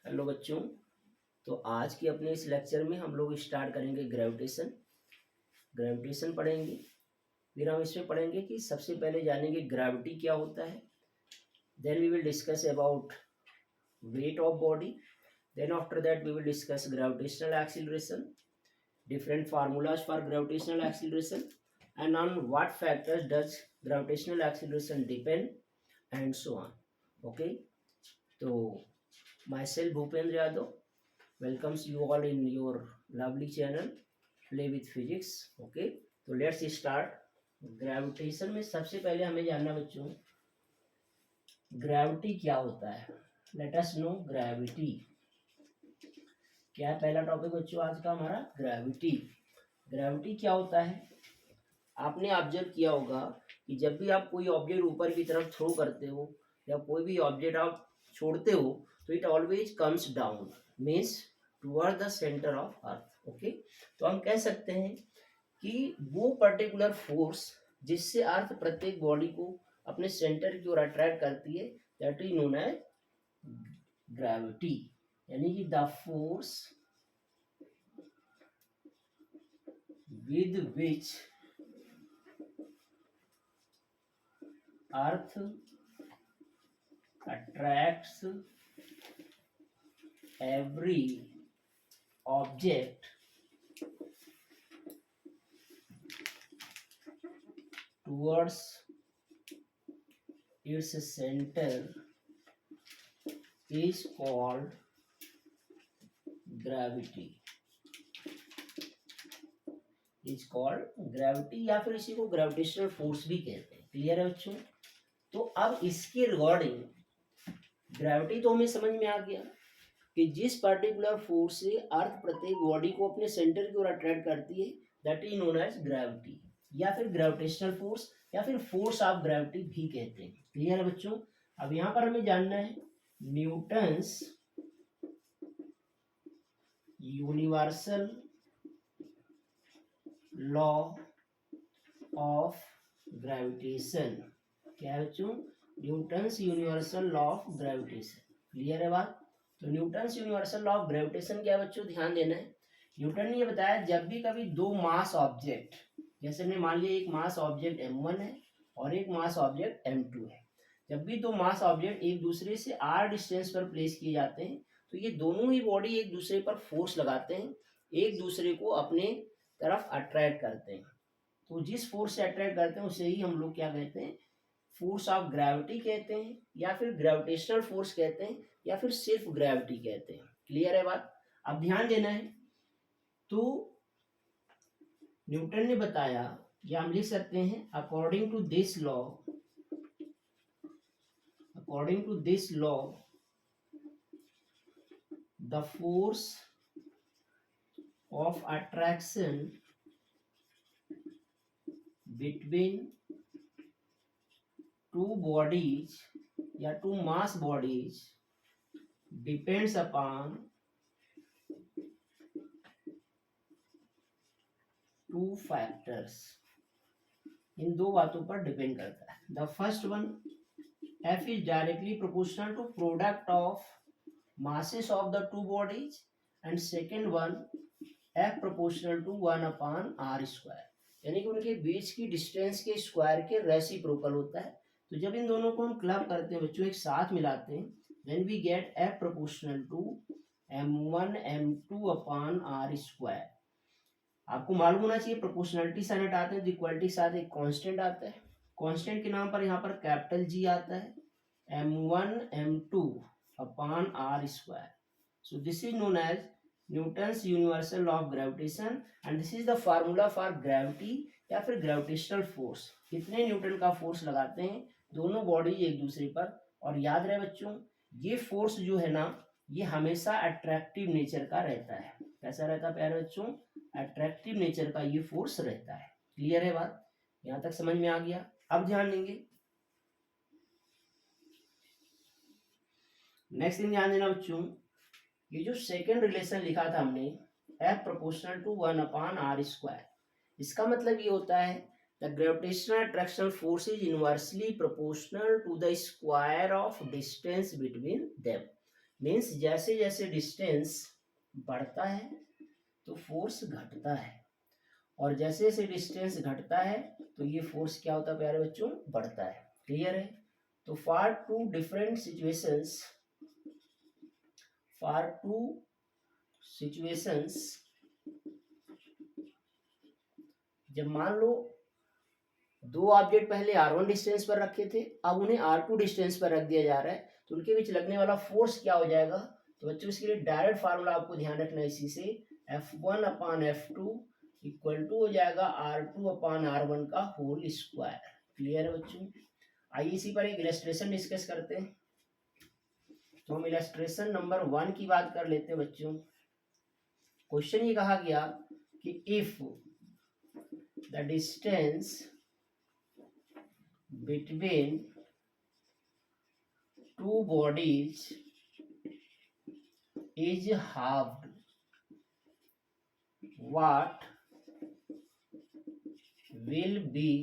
Hello बच्चों। तो आज के अपने इस लेक्चर में हम लोग स्टार्ट करेंगे ग्रेविटेशन पढ़ेंगे। फिर हम इसमें पढ़ेंगे कि सबसे पहले जानेंगे ग्रेविटी क्या होता है। Then we will discuss about weight of body. Then after that we will discuss gravitational acceleration, different formulas for gravitational acceleration, and on what factors does gravitational acceleration depend, and so on. Okay, so myself Bhupendra Yadav welcomes you all in your lovely channel Play with Physics. Okay, तो let's start. Gravitation में सबसे पहले हमें जानना बच्चों gravity क्या होता है। लेट अस नो ग्रेविटी क्या है। पहला टॉपिक बच्चों आज का हमारा ग्रेविटी। ग्रेविटी क्या होता है। आपने ऑब्जर्व किया होगा कि जब भी आप कोई ऑब्जेक्ट ऊपर की तरफ थ्रो करते हो या कोई भी ऑब्जेक्ट आप छोड़ते हो तो it always comes down, means toward the centre of earth. Okay, तो हम कह सकते हैं कि वो पर्टिकुलर फोर्स जिससे अर्थ प्रत्येक बॉडी को अपने सेंटर की ओर अट्रैक्ट करती है that is known as gravity. यानी कि the force with which earth attracts every object towards its center is called gravity। या फिर इसी को ग्रेविटेशनल फोर्स भी कहते हैं। क्लियर है बच्चों। तो अब इसके रिगार्डिंग ग्रेविटी तो हमें समझ में आ गया कि जिस पर्टिकुलर फोर्स से अर्थ प्रत्येक बॉडी को अपने सेंटर की ओर अट्रैक्ट करती है that is known as gravity, या फिर ग्रेविटेशनल फोर्स, या फिर फोर्स ऑफ ग्रेविटी भी कहते हैं। क्लियर है बच्चों। अब यहाँ पर हमें जानना है Newton's universal law of gravitation. क्या है बच्चों? Newton's universal law of gravitation. Clear है बात। तो Newton's universal law of gravitation क्या है बच्चों? ध्यान देना है। न्यूटन ने ये बताया जब भी कभी दो मास ऑब्जेक्ट, जैसे हमने मान लिया एक मास ऑब्जेक्ट m1 है और एक मास ऑब्जेक्ट m2 है, जब भी दो मास ऑब्जेक्ट एक दूसरे से r डिस्टेंस पर प्लेस किए जाते हैं तो ये दोनों ही बॉडी एक दूसरे पर फोर्स लगाते हैं, एक दूसरे को अपने तरफ अट्रैक्ट करते हैं। तो जिस फोर्स से अट्रैक्ट करते हैं उसे ही हम लोग क्या कहते हैं? फोर्स ऑफ ग्रेविटी कहते हैं, या फिर ग्रेविटेशनल फोर्स कहते हैं, या फिर सिर्फ ग्रेविटी कहते हैं। क्लियर है बात। अब ध्यान देना है। तो न्यूटन ने बताया, या हम लिख सकते हैं according to this law the force of attraction between two bodies या two mass bodies depends upon two factors। इन दो बातों पर डिपेंड करता है। The first one, F is directly proportional to product of masses of the two bodies, and second one F proportional to 1/r²। यानी कि उनके बीच की डिस्टेंस के स्क्वायर के रेसिप्रोकल होता है। तो जब इन दोनों को हम क्लब करते हैं बच्चों, एक साथ मिलाते हैं, then we get F proportional to m1 m2/r²। आपको मालूम होना चाहिए प्रोपोर्शनलिटी साइन हटाते हैं तो इक्वलिटी के साथ एक कांस्टेंट आता है। कांस्टेंट के नाम पर यहाँ पर कैपिटल G आता है, m1 m2/r²। So this is known as Newton's universal law of gravitation and this is the formula for gravity या फिर ग्रेविटेशनल फोर्स। कितने न्यूटन का फोर्स लगाते हैं दोनों बॉडी एक दूसरे पर। और याद रहे बच्चों, ये फोर्स जो है ना, ये हमेशा अट्रैक्टिव नेचर का रहता है। कैसा रहता है प्यारे बच्चों? अट्रैक्टिव नेचर का ये फोर्स रहता है। क्लियर है बात? यहां तक समझ में आ गया। अब ध्यान देंगे, नेक्स्ट थिंग ध्यान देना बच्चों, ये जो सेकेंड रिलेशन लिखा था हमने F प्रोपोर्शनल टू 1/r², इसका मतलब ये होता है the gravitational attraction force is inversely proportional to the square of distance between them. Means जैसे जैसे डिस्टेंस बढ़ता है तो फोर्स घटता है, और जैसे जैसे डिस्टेंस घटता है तो ये फोर्स क्या होता है प्यारे बच्चों, बढ़ता है। क्लियर है? तो for two different situations, for two situations, जब मान लो दो ऑब्जेक्ट पहले r1 डिस्टेंस पर रखे थे, अब उन्हें r2 डिस्टेंस पर रख दिया जा रहा है, तो उनके बीच लगने वाला फोर्स क्या हो जाएगा। तो बच्चों इसके लिए डायरेक्ट फार्मूला आपको ध्यान रखना है इसी से, F1 upon F2 equal to हो जाएगा R2 अपान R1 का होल स्क्वायर। क्लियर है बच्चों? आइए इसी पर एक इलस्ट्रेशन डिस्कस करते हैं। तो हम इलस्ट्रेशन नंबर 1 की बात कर लेते हैं बच्चों। क्वेश्चन ये कहा गया कि if the distance between two bodies is halved, what will be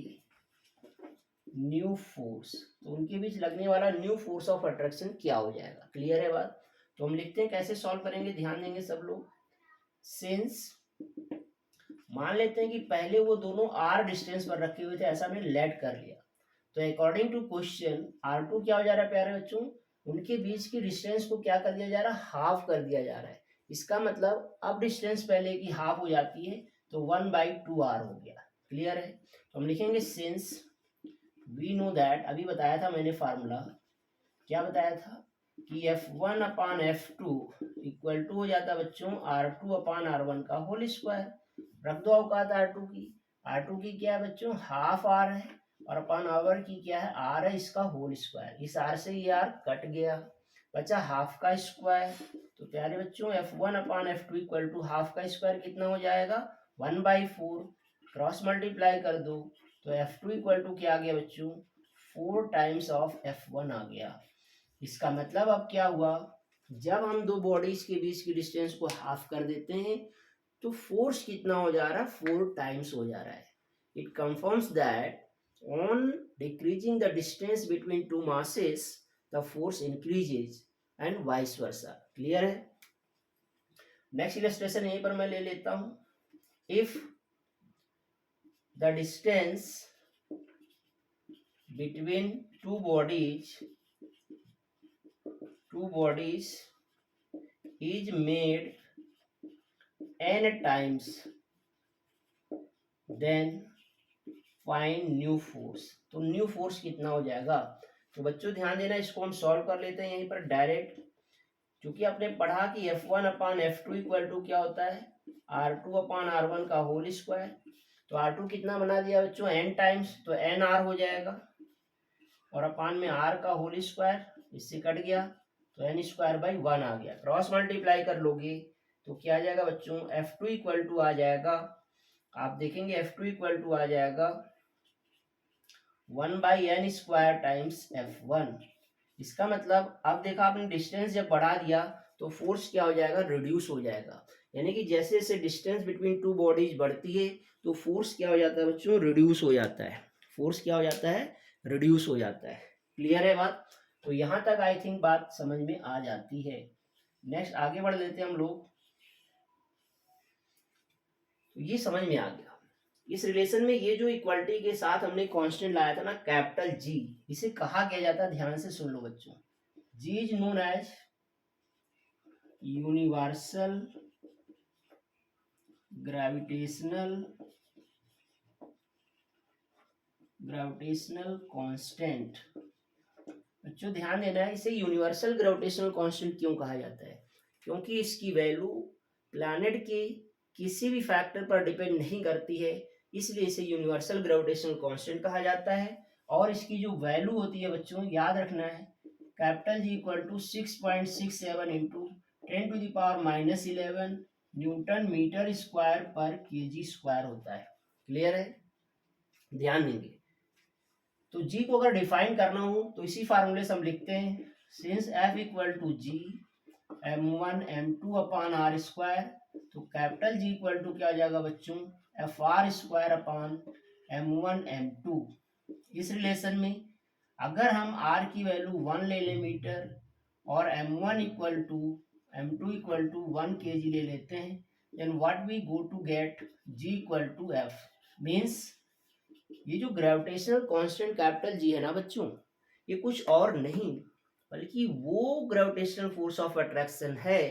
new force. तो उनके बीच लगने वाला न्यू फोर्स ऑफ अट्रैक्शन क्या हो जाएगा। क्लियर है बात? तो हम लिखते हैं, कैसे सॉल्व करेंगे, ध्यान देंगे सब लोग। सिंस मान लेते हैं कि पहले वो दोनों r डिस्टेंस पर रखे हुए थे, ऐसा हमने लेट कर लिया, तो अकॉर्डिंग टू क्वेश्चन R2 क्या हो जा रहा है प्यारे बच्चों, उनके बीच की डिस्टेंस को क्या कर दिया जा रहा है, हाफ कर दिया जा रहा है। इसका मतलब अब डिस्टेंस पहले की हाफ हो जाती है तो 1/2r हो गया। क्लियर है? तो हम लिखेंगे सिंस वी नो दैट, अभी बताया था मैंने फार्मूला, क्या बताया था कि F1 upon F2 equal to हो जाता है बच्चों R2 अपान R1 का होल स्क्वायर। रख दो अवकात R2 की, R2 की क्या है बच्चों, हाफ R है, और अपान आवर की क्या है, R है, इसका होल स्क्वायर। इस R से ये R कट गया, बचा हाफ का स्क्वायर। तो प्यारे बच्चों F1 upon F2 equal to half का स्क्वायर कितना हो जाएगा, 1/4। क्रॉस मल्टीप्लाई कर दो तो F2 इक्वल टू क्या आ गया बच्चों, 4 टाइम्स ऑफ F1 आ गया। इसका मतलब अब क्या हुआ, जब हम दो बॉडीज के बीच की डिस्टेंस को हाफ कर देते हैं तो फोर्स कितना हो जा रहा है, 4 टाइम्स हो जा रहा है। It confirms that on decreasing the distance between two masses the force increases and vice versa। Clear है? नेक्स्ट इलस्ट्रेशन यहीं पर मैं ले लेता हूं। If the distance between two bodies is made n times, then find new force. तो new force कितना हो जाएगा, तो बच्चों ध्यान देना, इसको हम सॉल्व कर लेते हैं यहीं पर डायरेक्ट, क्योंकि आपने पढ़ा कि F1 upon F2 equal to क्या होता है, R2 अपान R1 का होल स्क्वायर। तो R2 कितना बना दिया बच्चों, n टाइम्स, तो nr हो जाएगा, और अपान में r का होल स्क्वायर, इससे कट गया तो n²/1 आ गया। क्रॉस मल्टीप्लाई कर लोगे तो क्या आ जाएगा बच्चों, F2 इक्वल टू आ जाएगा, आप देखेंगे F2 इक्वल टू आ जाएगा 1/n² टाइम्स F1। इसका मतलब अब देखा आपने डिस्टेंस जब बढ़ा दिया तो फोर्स क्या हो जाएगा, रिड्यूस हो जाएगा। यानी कि जैसे जैसे डिस्टेंस बिटवीन टू बॉडीज बढ़ती है तो फोर्स क्या हो जाता है बच्चों, रिड्यूस हो जाता है। फोर्स क्या हो जाता है, रिड्यूस हो जाता है। क्लियर है बात? तो यहां तक आई थिंक बात समझ में आ जाती है। नेक्स्ट आगे बढ़ लेते हैं हम लोग। तो ये समझ में आ गया। इस रिलेशन में ये जो इक्वालिटी के साथ हमने कांस्टेंट लाया था ना, कैपिटल जी, इसे कहा क्या जाता है, ध्यान से सुन लो बच्चों। G is known as universal gravitational constant. बच्चों ध्यान देना है, इसे यूनिवर्सल ग्रेविटेशनल कांस्टेंट क्यों कहा जाता है, क्योंकि इसकी वैल्यू प्लैनेट के किसी भी फैक्टर पर डिपेंड नहीं करती है, इसलिए इसे यूनिवर्सल ग्रेविटेशनल कांस्टेंट कहा जाता है। और इसकी जो वैल्यू होती है बच्चों, याद रखना है, capital G equal to 6.67 into 10⁻11 newton metre square पर केजी स्क्वायर होता है। क्लियर है? ध्यान देंगे। तो जी को अगर डिफाइन करना हो तो इसी फार्मूले से हम लिखते हैं, since F equal to G m1 m2 upon R square, तो कैपिटल जी इक्वल टू क्या हो जाएगा बच्चों, FR² अपान m1 m2। इस रिलेशन में अगर हम r की वैल्यू 1 ले लें मीटर, और m1 equal to m2 equal to 1 kg ले लेते हैं, then what we go to get g equal to f means ये जो ग्रेविटेशनल कांस्टेंट कैपिटल जी है ना बच्चों, ये कुछ और नहीं बल्कि वो ग्रेविटेशनल फोर्स ऑफ अट्रैक्शन है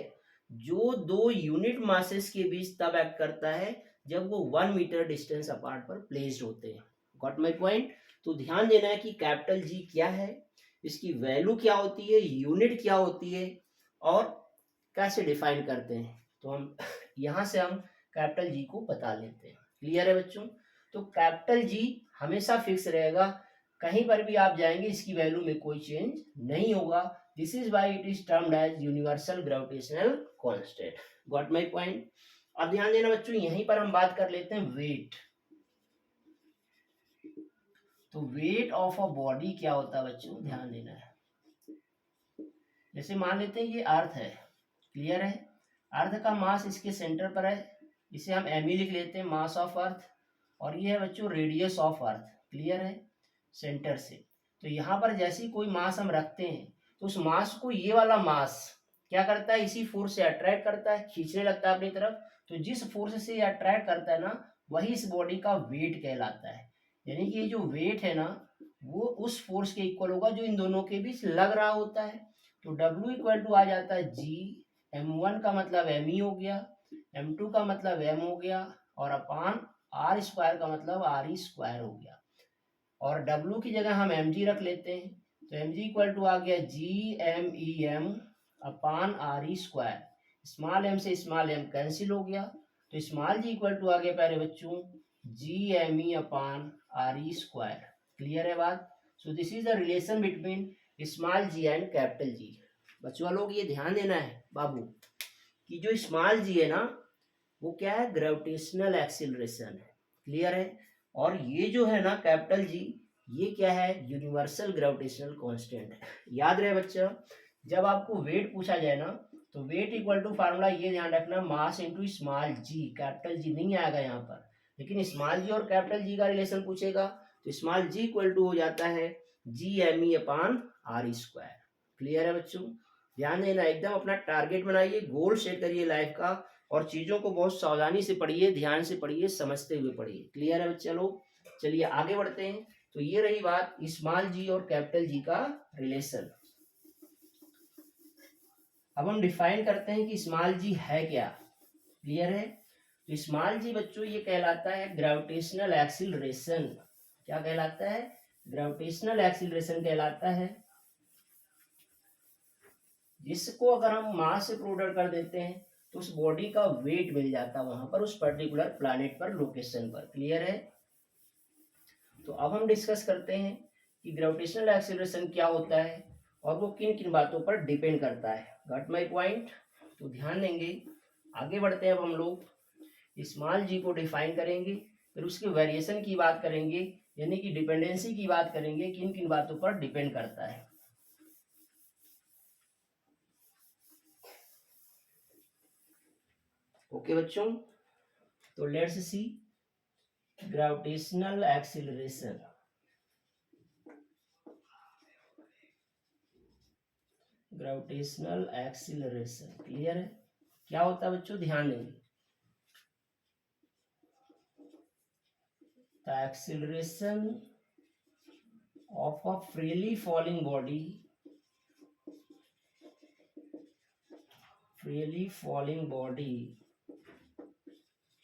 जो दो यूनिट मासेस के बीच तब एक्ट करता है जब वो 1 मीटर डिस्टेंस अपार्ट पर प्लेस्ड होते हैं। Got my point. तो ध्यान देना है कि कैपिटल जी क्या है, इसकी वैल्यू क्या होती है, यूनिट क्या होती है और कैसे डिफाइन करते हैं। तो हम यहाँ से हम कैपिटल जी को बता लेते हैं। क्लियर है बच्चों। तो कैपिटल जी हमेशा फिक्स रहेगा, कहीं पर भी आप जाएंगे इसकी वैल्यू में कोई चेंज नहीं होगा। This is why it is termed as universal gravitational constant. Got my point. अब ध्यान देना बच्चों, यहीं पर हम बात कर लेते हैं वेट। तो वेट ऑफ अ बॉडी क्या होता है बच्चों, ध्यान देना है। जैसे मान लेते हैं ये अर्थ है, क्लियर है, अर्थ का मास इसके सेंटर पर है, इसे हम एम लिख लेते हैं, मास ऑफ अर्थ। और ये है बच्चों रेडियस ऑफ अर्थ, क्लियर है, सेंटर से। तो यहाँ पर जैसे ही कोई मास हम रखते हैं तो उस मास को ये वाला मास क्या करता है, इसी फोर्स से अट्रैक्ट करता है, खींचने लगता है अपनी तरफ। तो जिस फोर्स से ये अट्रैक्ट करता है ना, वही इस बॉडी का वेट कहलाता है। यानी कि ये जो वेट है ना, वो उस फोर्स के इक्वल होगा जो इन दोनों के बीच लग रहा होता है। तो W इक्वल टू आ जाता है G, M1 का मतलब ME हो गया, M2 का मतलब M हो गया, और अपान R स्क्वायर का मतलब RE स्क्वायर हो गया। और W की जगह हम mg रख लेते हैं, तो mg इक्वल टू आ गया GMEM upon RE square. Small m से स्मॉल m कैंसिल हो गया, तो स्मॉल g इक्वल टू आ गया प्यारे बच्चों GME upon RE square. Clear है बात। So this is the relation between small G and capital G. बच्चों लोग ये ध्यान देना है बाबू कि जो स्मॉल जी है ना, वो क्या है, ग्रेविटेशनल एक्सीलरेशन है। क्लियर है। और ये जो है ना कैपिटल जी, ये क्या है, यूनिवर्सल ग्रेविटेशनल कांस्टेंट है। याद रहे बच्चा, जब आपको वेट पूछा जाए ना, तो वेट इक्वल टू फार्मूला ये ध्यान रखना, मास इनटू स्मॉल जी, कैपिटल जी नहीं आएगा यहाँ पर। लेकिन स्मॉल जी और कैपिटल जी का रिलेशन पूछेगा तो स्मॉल जी इक्वल टू हो जाता है GME upon RE square. Clear है बच्चों। ध्यान देना, एकदम अपना टारगेट बनाइए, गोल सेट करिए लाइफ का, और चीजों को बहुत सावधानी से पढ़िए, ध्यान से पढ़िए, समझते हुए पढ़िए। क्लियर है बच्चे लोग। चलिए आगे बढ़ते हैं। तो ये रही बात स्मॉल जी और कैपिटल जी का रिलेशन। अब हम डिफाइन करते हैं कि स्मॉल जी है क्या। क्लियर है। तो स्मॉल जी बच्चों ये कहलाता है ग्रेविटेशनल एक्सीलरेशन। क्या कहलाता है, ग्रेविटेशनल एक्सीलरेशन कहलाता है, जिसको अगर हम मास से प्रोडक्ट कर देते हैं तो उस बॉडी का वेट मिल जाता है वहां पर, उस पर्टिकुलर प्लैनेट पर, लोकेशन पर। क्लियर है। तो अब हम डिस्कस करते हैं कि ग्रेविटेशनल एक्सीलरेशन क्या होता है और वो किन किन बातों पर डिपेंड करता है। Got my point. तो ध्यान देंगे, आगे बढ़ते हैं। अब हम लोग स्मॉल जी को डिफाइन करेंगे, फिर उसके वेरिएशन की बात करेंगे, यानी कि डिपेंडेंसी की बात करेंगे, किन किन बातों पर डिपेंड करता है। ओके बच्चों, तो let's see gravitational acceleration. Gravitational acceleration clear है, क्या होता है बच्चों, ध्यान देंगे। The acceleration of a freely falling body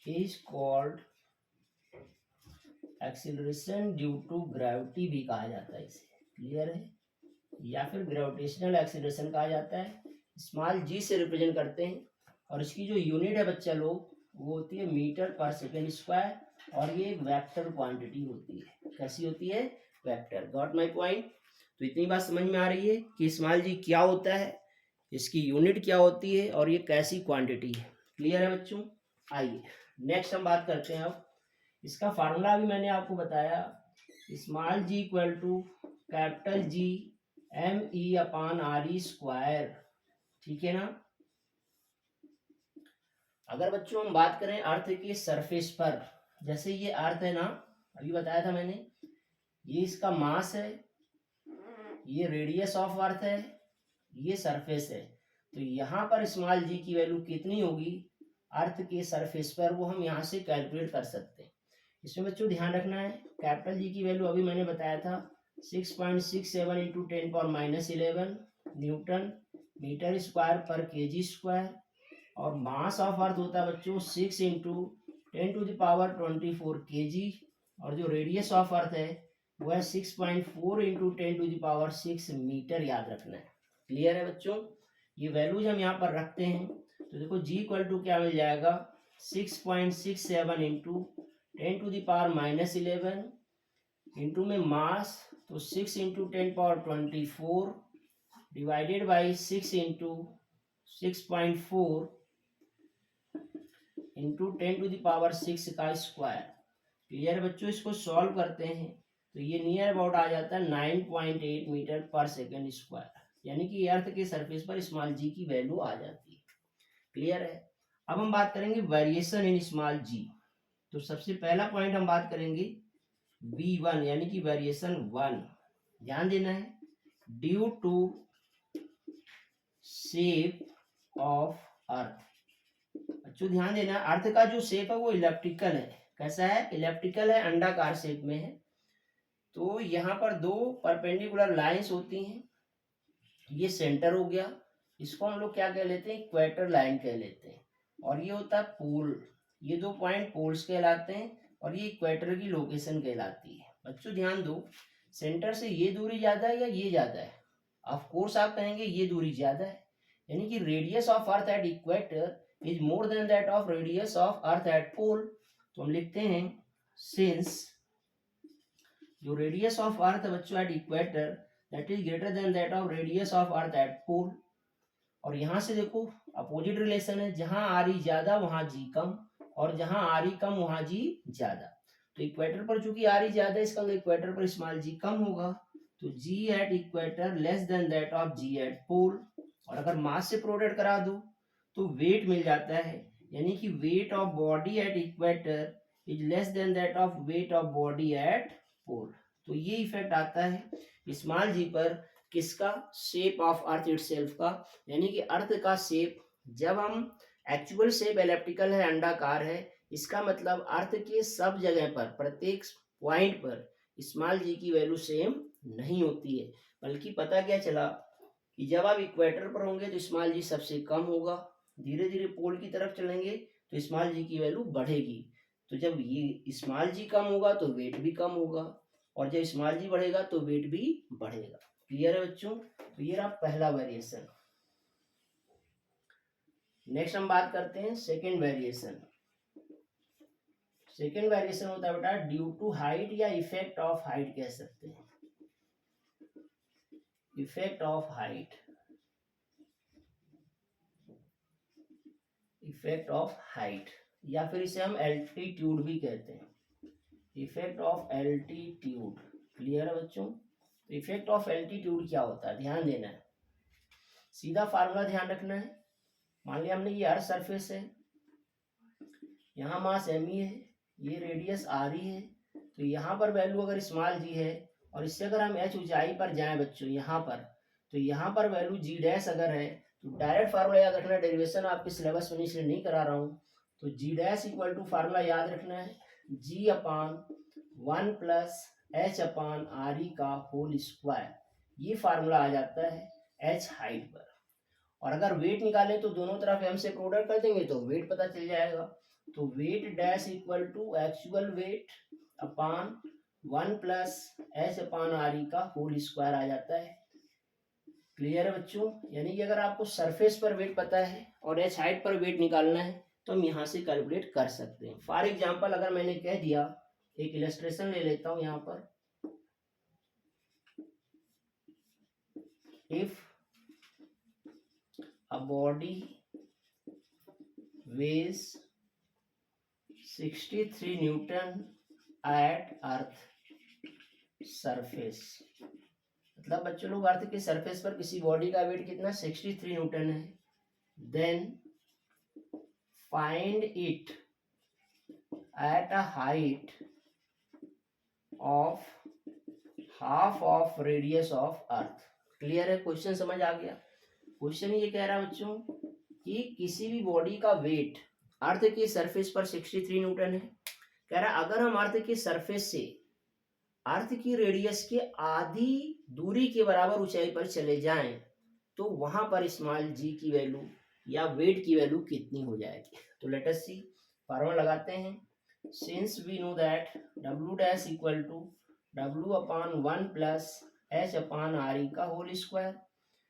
is called acceleration due to gravity भी कहा जाता है इसे। क्लियर है। या फिर ग्रेविटेशनल एक्सीलरेशन कहा जाता है। स्मॉल जी से रिप्रेजेंट करते हैं, और इसकी जो यूनिट है बच्चा लोग, वो होती है मीटर पर सेकेंड स्क्वायर, और ये एक वेक्टर क्वांटिटी होती है। कैसी होती है, वेक्टर। Got my point. तो इतनी बात समझ में आ रही है कि स्मॉल जी क्या होता है, इसकी यूनिट क्या होती है, और ये कैसी क्वांटिटी है। क्लियर है बच्चों। आइए नेक्स्ट हम बात करते हैं। अब इसका फार्मूला भी मैंने आपको बताया, small G equal to capital G ME upon RE square. ठीक है ना। अगर बच्चों हम बात करें अर्थ की सरफेस पर, जैसे ये अर्थ है ना, अभी बताया था मैंने, ये इसका मास है, ये रेडियस ऑफ अर्थ है, ये सरफेस है, तो यहाँ पर स्मॉल जी की वैल्यू कितनी होगी अर्थ के सरफेस पर, वो हम यहाँ से कैलकुलेट कर सकते हैं। इसमें बच्चों ध्यान रखना है, कैपिटल जी की वैल्यू अभी मैंने बताया था 6.67 इंटू 10⁻11 न्यूटन मीटर स्क्वायर पर केजी स्क्वायर, और मास ऑफ अर्थ होता है बच्चों 6 इंटू 10⁻24 केजी, और जो रेडियस ऑफ अर्थ है वो है 6.4 इंटू 10⁻6 मीटर, याद रखना है। क्लियर है बच्चों? ये वैल्यूज हम यहाँ पर रखते हैं, तो देखो जी इक्वल टू क्या मिल जाएगा 6.67 इंटू 10⁻11 इंटू में मास तो 6 into 10⁻24 divided by 6 into 6.4 into 10⁻6 का स्क्वायर। क्लियर बच्चों? इसको सॉल्व करते हैं तो ये नियर अबाउट आ जाता है 9.8 मीटर पर सेकेंड स्क्वायर, यानी कि अर्थ के सरफेस पर स्मॉल जी की वैल्यू आ जाती है। क्लियर है? अब हम बात करेंगे वेरिएशन इन स्मॉल जी। तो सबसे पहला पॉइंट हम बात करेंगे V1 यानी कि वेरिएशन 1। ध्यान देना है, due to shape of earth. बच्चों ध्यान देना, अर्थ का जो शेप है वो इलेप्टिकल है। कैसा है? इलेप्टिकल है, अंडाकार शेप में है। तो यहाँ पर दो परपेंडिकुलर लाइंस होती हैं, ये सेंटर हो गया, इसको हम लोग क्या कह लेते हैं इक्वेटर लाइन कह लेते हैं, और ये होता है पोल, ये दो पॉइंट पोल्स कहलाते हैं, और ये इक्वेटर की लोकेशन कहलाती है। बच्चों ध्यान दो, सेंटर से ये दूरी ज्यादा है या ये ज्यादा है? ऑफ कोर्स आप कहेंगे ये दूरी ज्यादा है, यानी कि radius of earth at equator is more than that of radius of earth at pole. तो हम लिखते हैं सिंस जो रेडियस ऑफ अर्थ बच्चों at equator that is greater than that of radius of earth at pole. और यहाँ से देखो अपोजिट रिलेशन है, जहां आर ई ज्यादा वहां जी कम, और जहां आर ई कम वहां जी ज्यादा। तो इक्वेटर पर चूंकि आर ई ज्यादा है, इसका मतलब इक्वेटर पर स्मॉल जी कम होगा, तो G at equator less than that of G at pole. और अगर मास से प्रोडक्ट करा दो तो वेट मिल जाता है, यानी कि weight of body at equator is less than that of weight of body at pole. तो ये इफेक्ट आता है स्मॉल जी पर, किसका? शेप ऑफ अर्थ इटसेल्फ का, यानी कि अर्थ का शेप। जब हम एक्चुअल शेप एलिप्टिकल है, अंडाकार है, इसका मतलब अर्थ के सब जगह पर प्रत्येक पॉइंट पर स्मॉल जी की वैल्यू सेम नहीं होती है, बल्कि पता क्या चला कि जब आप इक्वेटर पर होंगे तो स्मॉल जी सबसे कम होगा, धीरे धीरे पोल की तरफ चलेंगे तो स्मॉल जी की वैल्यू बढ़ेगी। तो जब ये स्मॉल जी कम होगा तो वेट भी कम होगा, और जब स्मॉल जी बढ़ेगा तो वेट भी बढ़ेगा। क्लियर है बच्चों? तो ये रहा पहला वेरिएशन। नेक्स्ट हम बात करते हैं सेकेंड वेरिएशन। सेकेंड वेरिएशन होता है बेटा ड्यू टू हाइट, या इफेक्ट ऑफ हाइट कह सकते हैं, effect of height, effect of height, या फिर इसे हम एल्टीट्यूड भी कहते हैं, इफेक्ट ऑफ एल्टीट्यूड। क्लियर है बच्चों? तो इफेक्ट ऑफ एल्टीट्यूड क्या होता है, ध्यान देना है, सीधा फार्मूला ध्यान रखना है। मान लिया हमने ये अर्थ सरफेस है, यहाँ मास एम ई है, ये रेडियस आर ई है, तो यहाँ पर वैल्यू अगर स्मॉल जी है, और इससे अगर हम एच ऊंचाई पर जाएं बच्चों यहाँ पर, तो यहाँ पर वैल्यू जी डैश अगर है, तो डायरेक्ट फार्मूला याद रखना, डेरिवेशन आपके सिलेबस में इसलिए नहीं करा रहा हूँ। तो G dash equal to formula याद रखना है जी अपान 1 plus H upon R E का होल स्क्वायर, ये फार्मूला आ जाता है एच हाइट पर। और अगर वेट निकाले तो दोनों तरफ एम से प्रोडक्ट कर देंगे तो वेट पता चल जाएगा। तो weight dash equal to actual weight upon 1 plus H upon R E का होल स्क्वायर आ जाता है। क्लियर है बच्चों? यानी कि अगर आपको सरफेस पर वेट पता है और एच हाइट पर वेट निकालना है तो हम यहाँ से कैलकुलेट कर सकते हैं। फॉर एग्जाम्पल अगर मैंने कह दिया, एक इलस्ट्रेशन ले लेता हूं यहाँ पर, if a body weighs 63 Newton at earth surface, मतलब बच्चों लोग अर्थ के सरफेस पर किसी बॉडी का वेट कितना 63 न्यूटन है, then find it at a height of half of radius of earth। Clear है? क्वेश्चन समझ आ गया? क्वेश्चन ये कह रहा है बच्चों कि किसी भी बॉडी का वेट अर्थ की सरफेस पर 63 न्यूटन है। कह रहा है अगर हम अर्थ की सरफेस से अर्थ की रेडियस के आधी दूरी के बराबर ऊंचाई पर चले जाएं तो वहां पर स्मॉल जी की वैल्यू या वेट की वैल्यू कितनी हो जाएगी। तो लेट अस सी, फॉर्मूला लगाते हैं। Since we know that W dash equal to W upon 1 plus H upon RE का होल स्क्वायर।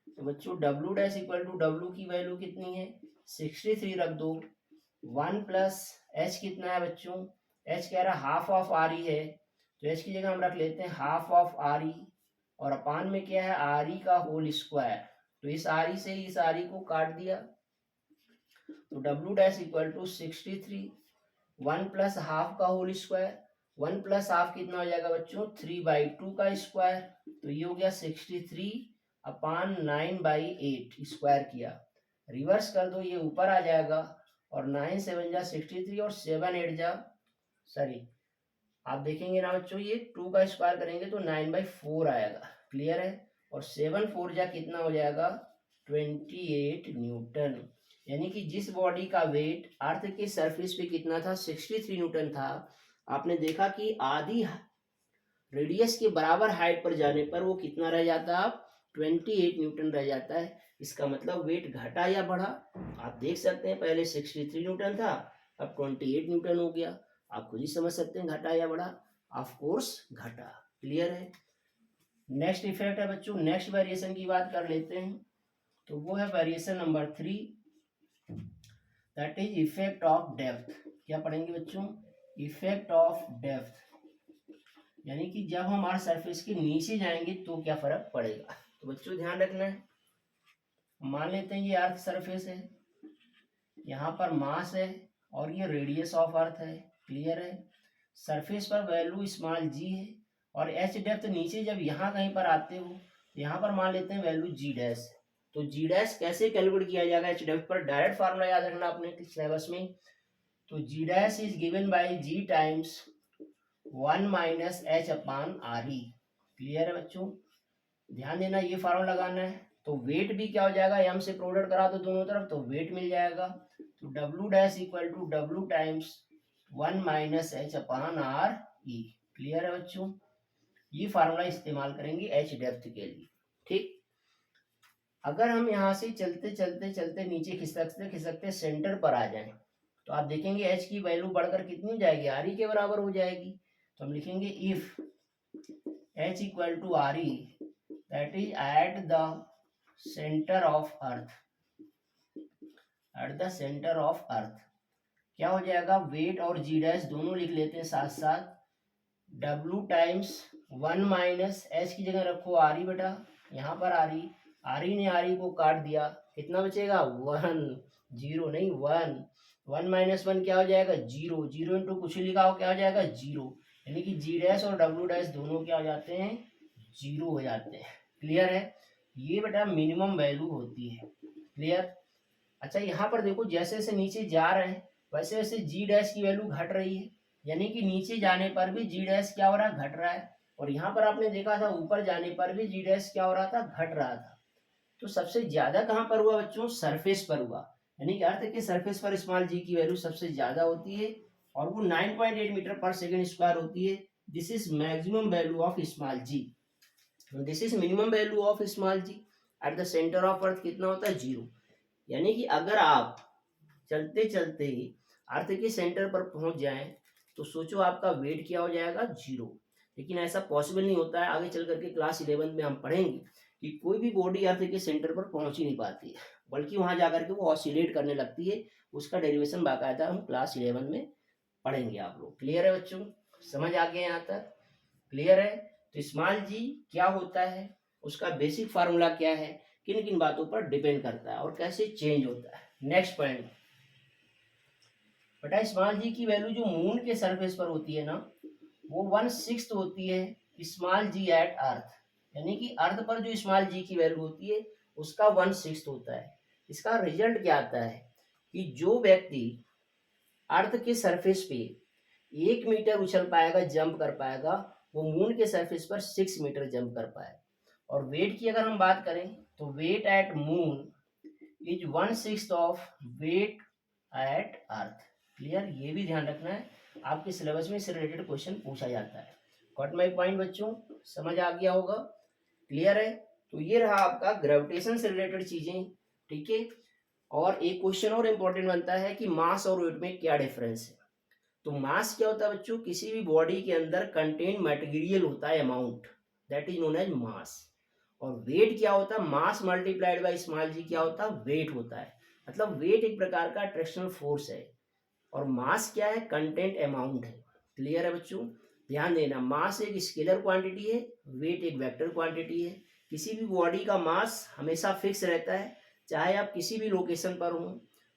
तो बच्चों W dash equal to W की वैल्यू कितनी है 63 रख दो, 1 प्लस H कितना है बच्चों, H कह रहा हाफ ऑफ RE है, तो H की जगह हम रख लेते हैं हाफ ऑफ RE, और अपान में क्या है RE का होल स्क्वायर। तो इस RE से इस RE को काट दिया, तो W dash equal to 63, 1 plus half का होल स्क्वायर, 1 प्लस हाफ कितना हो जाएगा बच्चों 3/2 का स्क्वायर, तो ये हो गया 63 अपान 9/8 स्क्वायर किया, रिवर्स कर दो ये ऊपर आ जाएगा, और 9 7 जा 63 और 7 8 जा सॉरी आप देखेंगे ना बच्चों ये 2 का स्क्वायर करेंगे तो 9/4 आएगा, क्लियर है। और 7 4 जा कितना हो जाएगा 28 न्यूटन। यानी कि जिस बॉडी का वेट अर्थ के सरफेस पे कितना था 63 न्यूटन था, आपने देखा कि आधी रेडियस के बराबर हाइट पर जाने पर वो कितना रह जाता है 28 न्यूटन रह जाता है। इसका मतलब वेट घटा या बढ़ा, आप देख सकते हैं पहले 63 न्यूटन था अब 28 न्यूटन हो गया, आप खुद ही समझ सकते हैं घटा या बढ़ा, ऑफ कोर्स घटा, क्लियर है। नेक्स्ट इफेक्ट है बच्चों, नेक्स्ट वेरिएशन की बात कर लेते हैं, तो वो है variation number 3, that is effect of depth. क्या पढ़ेंगे बच्चों, इफेक्ट ऑफ डेप्थ, यानी कि जब हम हमारे सरफेस के नीचे जाएंगे तो क्या फर्क पड़ेगा। तो बच्चों ध्यान रखना है, मान लेते हैं ये अर्थ सरफेस है, यहाँ पर मास है और ये रेडियस ऑफ अर्थ है, क्लियर है। सरफेस पर वैल्यू स्मॉल जी है और एच डेप्थ नीचे जब यहाँ कहीं पर आते हो यहाँ पर मान लेते हैं वैल्यू जी डैश। तो जी डैश कैसे कैलकुलेट किया जाएगा एच डेप्थ पर, डायरेक्ट फार्मूला याद रखना अपने सिलेबस में। तो G dash is given by G times 1 minus H upon R E, clear है बच्चों, ध्यान देना ये फार्मूला लगाना है। तो वेट भी क्या हो जाएगा एम से प्रोडक्ट करा दो दोनों तरफ तो वेट मिल जाएगा, तो W dash equal to W times 1 minus H upon R E, clear है बच्चों। ये फार्मूला इस्तेमाल करेंगे एच डेप्थ के लिए, ठीक। अगर हम यहाँ से चलते चलते चलते नीचे खिसकते खिसकते सेंटर पर आ जाएं तो आप देखेंगे एच की वैल्यू बढ़कर कितनी हो जाएगी आर ई के बराबर हो जाएगी। तो हम लिखेंगे if H equal to R E that is at the center of earth, at the center of earth क्या हो जाएगा वेट और जी डैश दोनों लिख लेते हैं साथ साथ, W टाइम्स 1 माइनस एच की जगह रखो आर ई बेटा, यहाँ पर आर ई ने आर ई को काट दिया, कितना बचेगा 1, 0 नहीं 1, 1 माइनस 1 क्या हो जाएगा 0, 0 इंटू कुछ लिखा हो क्या हो जाएगा 0, यानी कि जी डैश और W डैश दोनों क्या हो जाते हैं 0 हो जाते हैं, क्लियर है। ये बेटा मिनिमम वैल्यू होती है, क्लियर। अच्छा यहाँ पर देखो जैसे जैसे नीचे जा रहे हैं वैसे वैसे जी डैश की वैल्यू घट रही है, यानी कि नीचे जाने पर भी जी डैश क्या हो रहा है घट रहा है, और यहाँ पर आपने देखा था ऊपर जाने पर भी जी डैश क्या हो रहा था घट रहा था। तो सबसे ज्यादा कहाँ पर हुआ बच्चों सरफेस पर हुआ, यानी कि अर्थ के सरफेस पर स्मॉल जी की वैल्यू सबसे ज्यादा होती है और वो 9.8 मीटर पर सेकेंड स्क्वायर होती है। This is maximum value of small G, this is minimum value of small G. At the centre of earth कितना होता है 0, यानी कि अगर आप चलते चलते अर्थ के सेंटर पर पहुंच जाएं तो सोचो आपका वेट क्या हो जाएगा 0, लेकिन ऐसा पॉसिबल नहीं होता है। आगे चल करके क्लास 11 में हम पढ़ेंगे कि कोई भी बॉडी अर्थ के सेंटर पर पहुंच ही नहीं पाती है, बल्कि वहां जाकर के वो ऑसिलेट करने लगती है, उसका डेरिवेशन बाकायदा हम क्लास 11 में पढ़ेंगे आप लोग, क्लियर है बच्चों, समझ आ गया यहाँ तक, क्लियर है। तो स्मॉल जी क्या होता है, उसका बेसिक फार्मूला क्या है, किन किन बातों पर डिपेंड करता है और कैसे चेंज होता है। नेक्स्ट पॉइंट बेटा, स्मॉल जी की वैल्यू जो मून के सरफेस पर होती है ना वो 1/6 होती है स्मॉल जी एट अर्थ, यानी कि अर्थ पर जो स्मॉल जी की वैल्यू होती है उसका 1/6 होता है। इसका रिजल्ट क्या आता है कि जो व्यक्ति अर्थ के सरफेस पे 1 मीटर उछल पाएगा जंप कर पाएगा वो मून के सरफेस पर 6 मीटर जंप कर पाएगा। और वेट की अगर हम बात करें तो weight at moon is 1/6 of weight at earth. Clear, ये भी ध्यान रखना है, आपके सिलेबस में इससे रिलेटेड क्वेश्चन पूछा जाता है। गॉट माई पॉइंट बच्चों, समझ आ गया होगा, क्लियर है। तो ये रहा आपका ग्रेविटेशन से रिलेटेड चीजें, ठीक है। और एक क्वेश्चन और इम्पोर्टेंट बनता है कि मास और वेट में क्या डिफरेंस है। तो मास क्या होता है बच्चों, किसी भी बॉडी के अंदर कंटेन मटेरियल होता है amount, that is known as mass. और वेट क्या होता है, mass multiplied by small G क्या होता है, वेट होता है। मतलब वेट एक प्रकार का अट्रैक्शनल फोर्स है, और मास क्या है, कंटेंट अमाउंट है। क्लियर है बच्चों, ध्यान देना, मास एक स्केलर क्वांटिटी है, वेट एक वेक्टर क्वांटिटी है। किसी भी बॉडी का मास हमेशा फिक्स रहता है, चाहे आप किसी भी लोकेशन पर हो,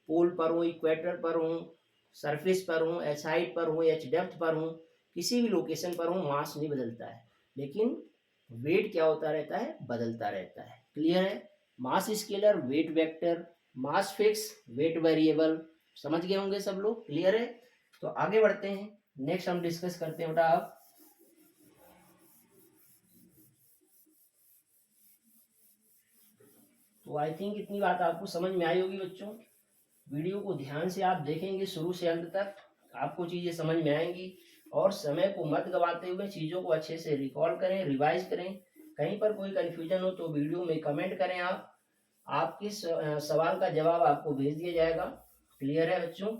पोल पर हो, इक्वेटर पर हो, सरफेस पर हो, एच हाइट पर हो, एच डेप्थ पर हो, किसी भी लोकेशन पर हो, मास नहीं बदलता है। लेकिन वेट क्या होता रहता है, बदलता रहता है। क्लियर है, mass scalar, weight vector, mass fix, weight variable, समझ गए होंगे सब लोग, क्लियर है। तो आगे बढ़ते हैं, नेक्स्ट हम डिस्कस करते हैं बेटा आप। तो आई थिंक इतनी बात आपको समझ में आई होगी बच्चों। वीडियो को ध्यान से आप देखेंगे शुरू से अंत तक, आपको चीजें समझ में आएंगी। और समय को मत गवाते हुए चीजों को अच्छे से रिकॉल करें, रिवाइज करें। कहीं पर कोई कंफ्यूजन हो तो वीडियो में कमेंट करें आप, आपके सवाल का जवाब आपको भेज दिया जाएगा। क्लियर है बच्चों।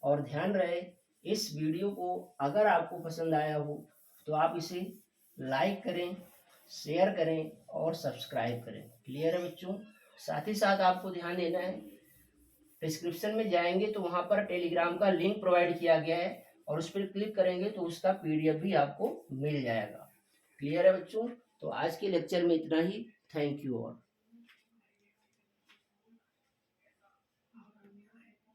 और ध्यान रहे, इस वीडियो को अगर आपको पसंद आया हो तो आप इसे लाइक करें, शेयर करें और सब्सक्राइब करें। क्लियर है बच्चों। साथ ही साथ आपको ध्यान देना है, डिस्क्रिप्शन में जाएंगे तो वहां पर टेलीग्राम का लिंक प्रोवाइड किया गया है, और उस पर क्लिक करेंगे तो उसका पीडीएफ भी आपको मिल जाएगा। क्लियर है बच्चों। तो आज के लेक्चर में इतना ही। Thank you all.